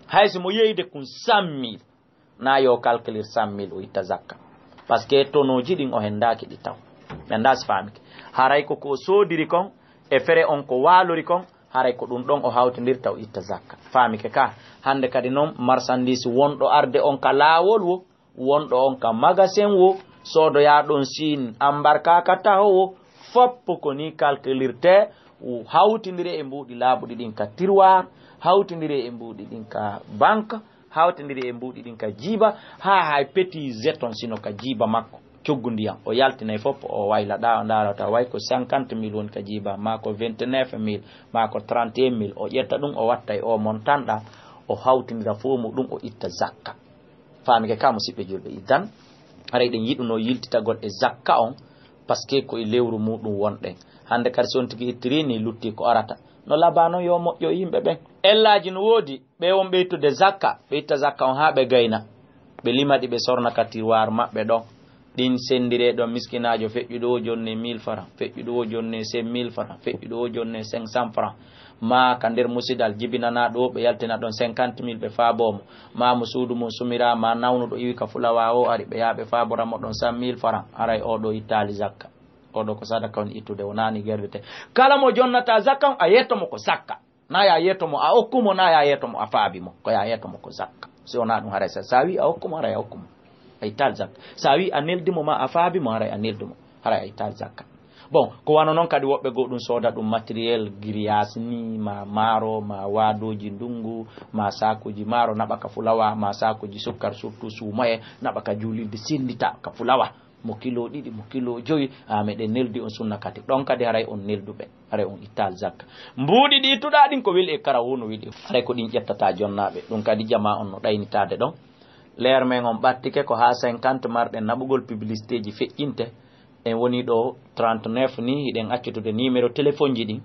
[SPEAKER 2] hayso mo yeyde kun 100 000 na yo calculir 100 000 o itta zakka parce que tonoji ɗin o hendaki ɗi taw ɓe ndas famike haray ko soodiri kon e fere on ko walori kon haray ko ɗum ɗon o hawtindirta o itta zakka famike ka hande kadi noon marchandise wonɗo arde on ka laawol wo wonɗo on ka magasin wo sodoya ɗon Chine embarka ka taho wo foppo ko ni calculirte hawtindire e mbuuɗi laaɓuɗi ɗin ka tiroir hawtindire e mbuuɗi ɗin ka banque hawtindire e mbuuɗi ɗin ka jiiba hay petit jeton sino ka jiiba makko coggu ndiyam o yaltinay fof o wayla ɗa o darata way ko 50 000 woni ka jiiba ma ko 29 000 ma ko 31 000 o ƴetta ɗum o watta e o montanɗa o hawtindira fo muɗum o itta zakka famike ka musidɓe julɓe idan haray ɗen yiɗuno yiltitagol e zakka on par ce que koye lewru muɗum wonɗen hande kadi si on tigui ittirini lutti ko arata no labano yo moƴƴo yimɓe ɓen ellaji no woodi ɓe won ɓe ittude zakka ɓe itta zakka on ha ɓe gayna ɓe limaɗi ɓe sorna ka tiroir maɓɓe ɗon ɗin sendire ɗon miskinajo feƴƴuɗo o jonne 1000 francs feƴƴuɗo o jonne 5000 francs feƴƴuɗo o jonne 500 francs ma ka nder musidal jibinana ɗo ɓe yaltina ɗon 50 000 ɓe faabomo ma mo suudu mum sumira ma nawnuɗo iwi ka fulawa o ari ɓe yaaɓe faaboramo ɗon 100 000 francs aray oɗo ittali zakka oɗo ko sadaka on ittude o nani gerdete kala mo jonnata zakka on a yettomo ko zakka na ya yettomo a okkumo na ya yettomo a faabimo ko ya yettomo ko zakka si wona ɗum haray sa wi a okkumo haray a okkumo ay tal zakka sa wi a neldimo ma a faabimo haray a neldumo haray ay tal zakka bon ko wano noon kadi woɓɓe go ɗum sooda ɗum matériel grillage ni ma maaro ma waadoji ndungu ma sakuji maaro naɓa ka fulawa ma sakuji sukkar surtout suumoye naɓa ka julilde sendita ka fulawa mo kilo 2 mo kilo 5 meɗen neldi on sunna kadi ɗon kadi haray on nelduɓe haray on ittal zakka mbuuɗi ɗi tuɗa ɗin ko weli e karawu no wiɗi haray ko ɗin ƴettata jonnaɓe ɗum kadi jama on no ɗaynitade ɗon leer men on ɓattike ko ha 50 marɗen naɓugol publicité ji feƴƴinte en woni ɗo 39 ni hiɗen accutude numéro téléphone ji ɗin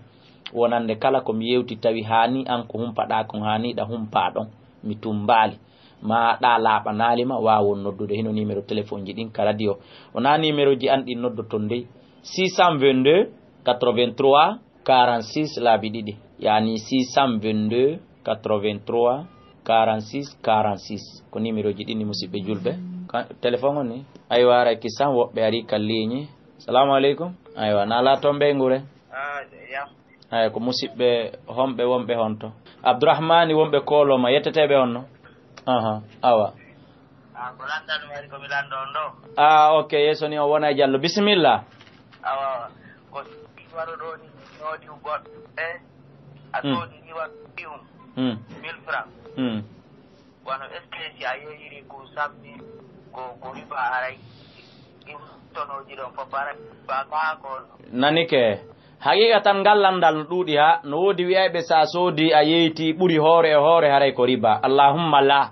[SPEAKER 2] wonande kala ko mi yewti tawi hani an ko humpaɗa kon haniɗa humpa ɗon mi tumbali ma ɗa laaɓanalima wawon noddude hino numéro téléphone ji ɗin ka radio wona numéro ji an ɗin noddoton ndey 622 83 46 laabi ɗiɗi yani 622 83 46 46 ko numéro ji ɗin ni musidɓe julɓe téléphone on ni aywa ara kisan woɓɓe ari ka ligne salamu aleykum aywa nala toon ɓe ngure ay ko musidɓe homɓe wonɓe honto abdourahmani wonɓe koloma yetteteɓe on no awa
[SPEAKER 3] ko landan wari ko mi lando on ɗo
[SPEAKER 2] ok yesso ni o wona e diallo bisimilla
[SPEAKER 3] awa ko waru ɗo ni noodi goɗɗe a soodi ni wat ɗium 1000 francs wono est ce que si a yeyiri ko samni ko riba haray tonoji ɗon fof haray baka ko
[SPEAKER 2] nani ke haqiqa tan ngallandal no ɗuuɗi ha no woodi wiyayɓe sa soodi a yeyti ɓuri hoore e hoore haray ko riba allahumma la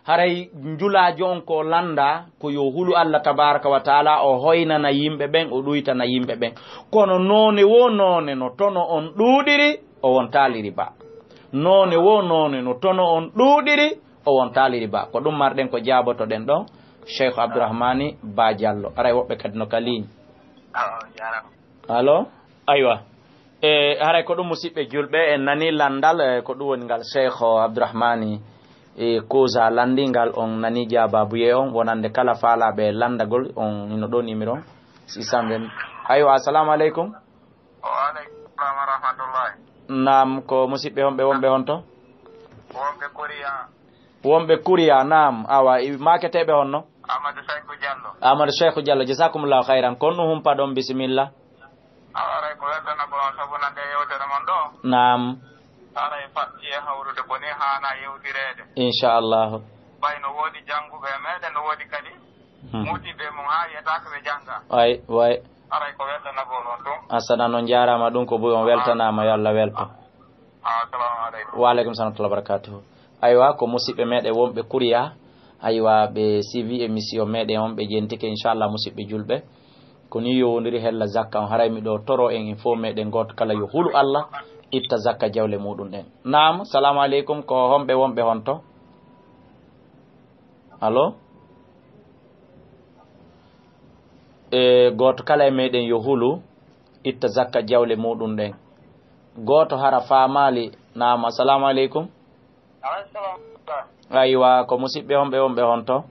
[SPEAKER 2] haray njulajo on ko landa ko yo hulu Allah tabaraka wa taala o hoynana yimɓe ɓen o ɗuytana yimɓe ɓen kono none wo none no tono on ɗuuɗiri o wontali riba none wo none no tono on ɗuuɗiri o wontali riba ko ɗum marɗen ko jabotoɗen ɗo cheikh abdourahmani ba diallo aray woɓɓe kadi no ka ligne allo aywa haray ko ɗum musidɓe julɓe en nani landal ko ɗum woni ngal cheikh abdourahmani causa landingal on nani jababuye on wonande kala faalaɓe landagol on ino ɗo numéro 620 aywa assalamu aleykum
[SPEAKER 3] wa aleykum salam wa rahmatullahi
[SPEAKER 2] nam ko musidɓe wonɓe honto
[SPEAKER 3] wonɓe Korea
[SPEAKER 2] wonɓe Korea nam awa maketeɓe honno Amadou Cheikhou Diallo jazakumullahu khairan kon no humpa ɗon bisimilla
[SPEAKER 3] aray ko weltana ko sabu nande yewtere mon ɗo
[SPEAKER 2] nam
[SPEAKER 3] aray fatti e hawrude ko ni hana yewtirede
[SPEAKER 2] inchallahu
[SPEAKER 3] bayno woodi jannguɓe meɗen no woodi kadi muutiɓe mum ha yiyataka ɓe jangga
[SPEAKER 2] way
[SPEAKER 3] aray ko weltana ko ɗon ɗum
[SPEAKER 2] asana noon jarama ɗum ko boy on weltanama yo Allah welto
[SPEAKER 3] assalamu aleykum
[SPEAKER 2] wa aleykum salam wa barakatuhu aywa ko musidɓe meɗen wonɓe Korea aywa ɓe suivi émission meɗen on ɓe jentike inchallah musidɓe julɓe koni yowodiri hella zakka on haray miɗo toro en info meɗen goto kala yo huulu Allah itta zakka jawle muɗum ɗen nam salamu aleykum ko homɓe wonɓe honto allo goto kala e meɗen yo huulu itta zakka jawle muɗum ɗen goto hara famali nam assalamu aleykum aywa ko musidɓe wonɓe honto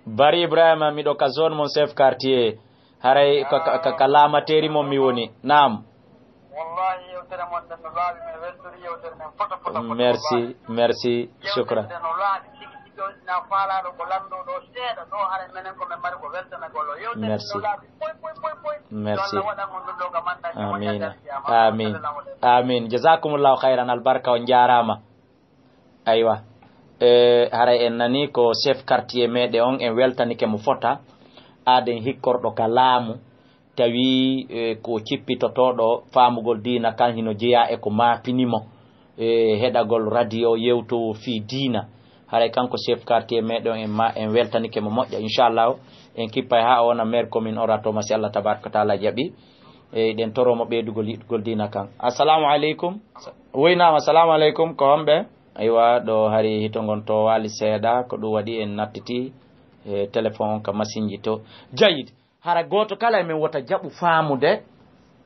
[SPEAKER 2] Bari Ibrahima miɗo ka zone mon chef quartier haray ka lamateri mon mi woni nam
[SPEAKER 3] wallahi yewtere mon ɗen no laaɓi min weltori yewtere men foto
[SPEAKER 2] merci shukran
[SPEAKER 3] na faalaɗo ko lanɗoɗo seeɗa ɗo hara menen ko men mari ko weltanagollo yewtere no laaɓi
[SPEAKER 2] merci
[SPEAKER 3] waɗamoɗuɗo ka
[SPEAKER 2] mandaji amin jazakumullahu khairan albarka on jarama aywa hara en nani ko chef quartier meɗe on en weltanike mo fota aden hikkorɗo ka laamu tawi ko cippitotoɗo famugol dina kan hino jeeya e ko mapinimo heɗagol radio yewtowo fi dina haray kanko chef quartier meɗe on en weltanike mo moƴƴa inchallah en kippay ha wona maire commune orato masi Allah tabaraka taala jaɓi ɗen toromo ɓeydugol yiɗgol dina kan assalamu aleykum woynama assalamu aleykum ko homɓe aywa ɗo hari hitongon to wali seeɗa ko ɗum waɗi en nattiti téléphone ka machine ji to jayid hara goto kala min wota jaɓu faamude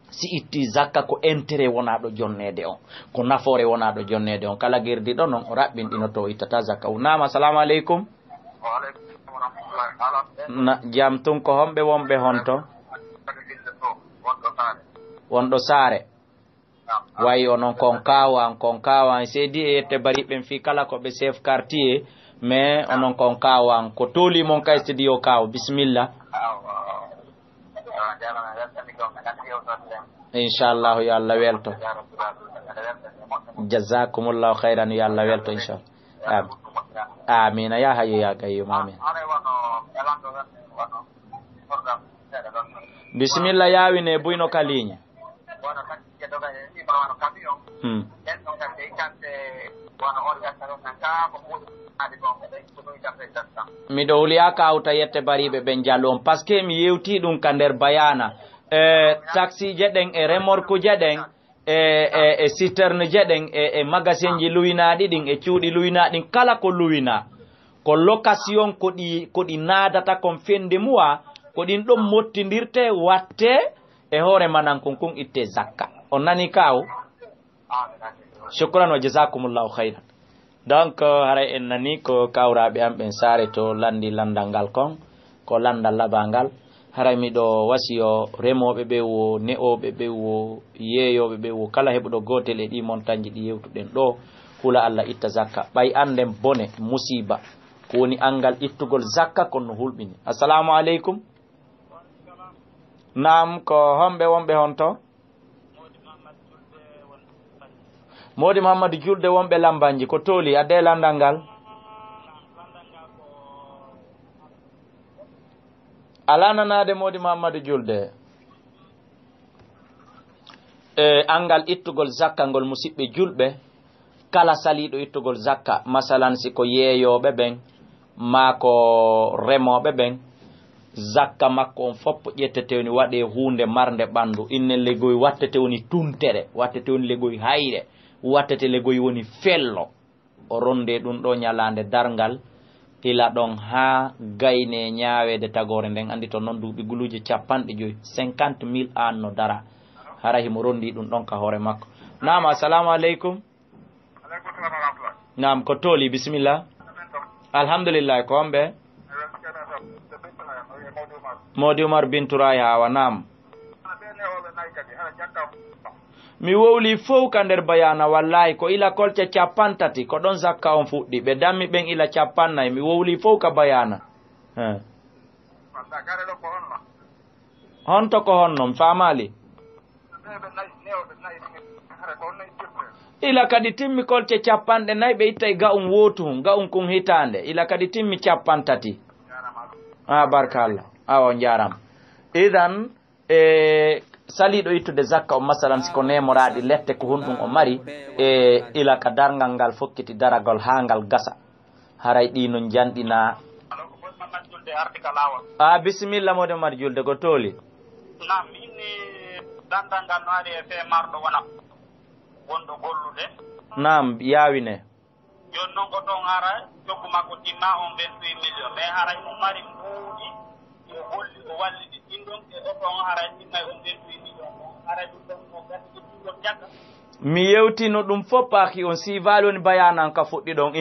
[SPEAKER 2] si itti zakka ko intérêt wonaɗo jonnede on ko nafoore wonaɗo jonnede on kala gerdiɗo noon o raɓɓinɗino to ittata zakka unama assalamu aleykum jam tun ko homɓe wonɓe honto wonɗo saare wayi onon kon kawan seedi e yette bariɓen fi kala ko ɓe chef quartier mais onon kon kawan ko tooli mon kay studio kaw bisimilla inchallahu yo Allah welto jazakumullahu khairan yo Allah welto inchallah amina ya hayyo ya gayyum amin bisimilla yawine buyno kaliña miɗo wuliya kawta yette bariɓe ɓen jallu on par ce que mi yewti ɗum ka nder bayana taxi je ɗen e remorque ɗen e citerne je ɗen e magasin ji luwinaɗi ɗin e cuuɗi luwinaɗin kala ko luwina ko location koɗi nadata kon fende muwa ko ɗin ɗon mottidirte watte e hoore manan kon itte zakka on nani kaw shukran wa jazakumullahu khairan donc haray en nani ko kawraɓe am ɓen saare to landi landal ngal kon ko landal labangal haray miɗo wasiyo remoɓe ɓe wo ne'oɓe ɓe wo yeeyoɓe ɓe wo kala heɓuɗo gotel e ɗi montagne ɗi yewtuɗen ɗo hula Allah itta zakka ɓay anden bone musiba ko woni angal ittugol zakka kono hulɓini assalamu aleykum nam ko homɓe wonɓe honto Modi Mahamadou Julde wonɓe lambanji ko tooli adde landal ngal ala nanade Modi Mahamadou Julde angal ittugol zakka ngol musidɓe julɓe kala saliɗo ittugol zakka masalan siko yeeyoɓe ɓen ma ko remoɓe ɓen zakka makko on foppo ƴettete woni waɗe hunde marde ɓandu inne legoy wattete woni tuntere wattete woni legoy hayre wattete legoy woni fello o ronde ɗum ɗo ñalande dargal ila ɗon ha gayne ñaawede tagore nden andi to noon duuɓi guluji 50,000 an no dara hara himo rondi ɗum ɗon ka hoore makko nam assalamu aleykum nam ko tooli bisimillah alhamdulillah ko homɓe Modi Umar Bintouraya awa nam mi wowli fof ka nder bayana wallahi ko ila kolce capantati ko ɗon zakka on fuɗɗi ɓe dammi ɓen ila capannay mi wowli fof ka bayana honto ko honnon famali ila kadi timmi kolce capanɗe nayi ɓe ittay ga'um wotum ga'um kun hitande ila kadi timmi capantati barkallah awa jaram idan saliɗo ittude zakka o masalan siko nemoraɗi lette ko honɗum o mari ila ka dargal ngal fokkiti daragol ha ngal gasa haray ɗino janɗina bisimilla mode mar julde ko tooli
[SPEAKER 3] nam inni dandal ngal no ari e fe marɗo wona wonɗo gollude
[SPEAKER 2] nam yawine
[SPEAKER 3] joni noon ko toon hara coggu makko timma on 28 million mais haray mo mari mbuuɗi o holli o wallidi ɗin ɗon e oton haray timmay on 28 million haray ɗum ɗon mo gasi ɗum jagga
[SPEAKER 2] mi yewtino ɗum fof paaki on sivali woni bayanan ka fuɗɗi ɗon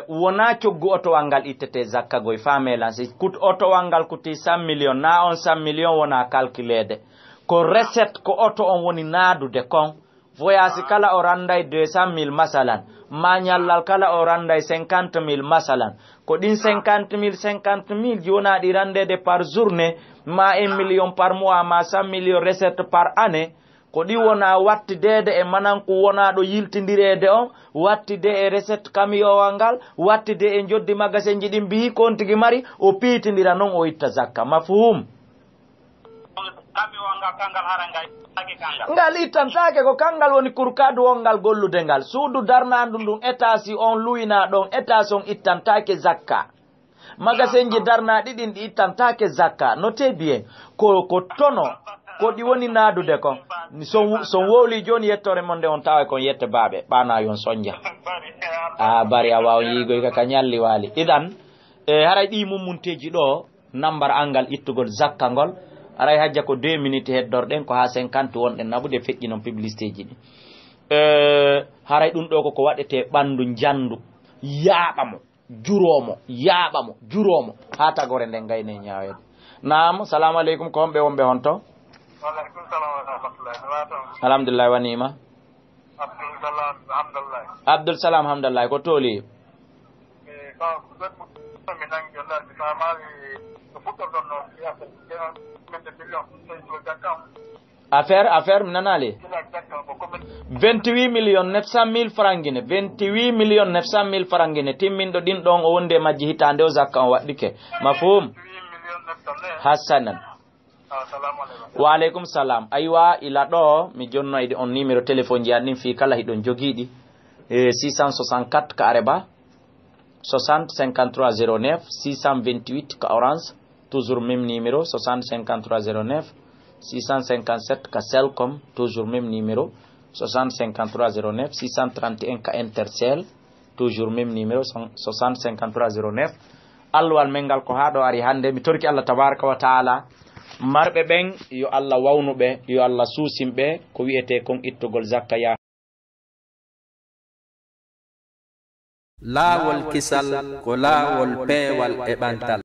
[SPEAKER 2] wona coggu otowal ngal ittete zakka goye famelan si otowal ngal kuti 100 million na on 100 million wona calculede ko recette ko oto on woni naadude kon voyage kala o randay 200 000 masalan ma ñallal kala o randay 50 000 masalan ko ɗin 50 000 jonaɗi randede par journée ma 1 million par mois ma 100 million recette par année ko ɗi wona wattidede e mananko wona ɗo yiltidirede on wattide e recette kamiyowal ngal wattide e joddi magasin ji ɗin mbiyi kon tigi mari o piitidira noon o itta zakka mafhum ngal ittantake ko kangal woni kurkadu wongal gollude ngal suudu darnandu ndun état si on luyna ɗon état si on ittantake zakka magasin ji darnaɗi ɗin ɗi ittantake zakka note bien ko tono ko ɗi woni naadude kon son wowli joni yettore mon nde on tawa kon yette baaɓe ɓana yon soñdia bari a wawa yiigoy kaka ñalli waali idan haray ɗi mummunteji ɗo nambar angal ittugol zakka ngol aray hajja ko 2 minutes heddorɗen ko ha 50 wonɗen nabude feƴƴi noon publicité ji ɗi haray ɗum ɗo koko waɗete ɓandu jandu yaaɓamo juromo ha tagore nden gayne ñawede nam salamu aleykum ko homɓe wonɓe honto alhamdulillah wanima abdoul salam hamdallah ko tooli affaire mi nanali 28 million 900 000 francs guine 28 million 900 000 francs guine timminɗo ɗin ɗon o wonde majji hitande o zakka o waɗɗike mafhum hassanan wa aleykum salam aywa ila ɗo mi jonnoyde on numéro téléphone ji annin fi kala hiɗon jogiiɗi 664 ka areba 60 53 09 628 ka orange toujours même numéro 60 53 09 657 ka Selcom toujours même numéro 60 53 09 631 ka Intercell toujours même numéro 60 53 09 alwal mengal ko haɗo ari hande mi torki Allah tabaraka wa taala marɓe ɓen yo Allah wawnuɓe yo Allah suusimɓe ko wiyete kon ittugol zakka ya
[SPEAKER 1] laawol kisal ko laawol peewal e ɓantal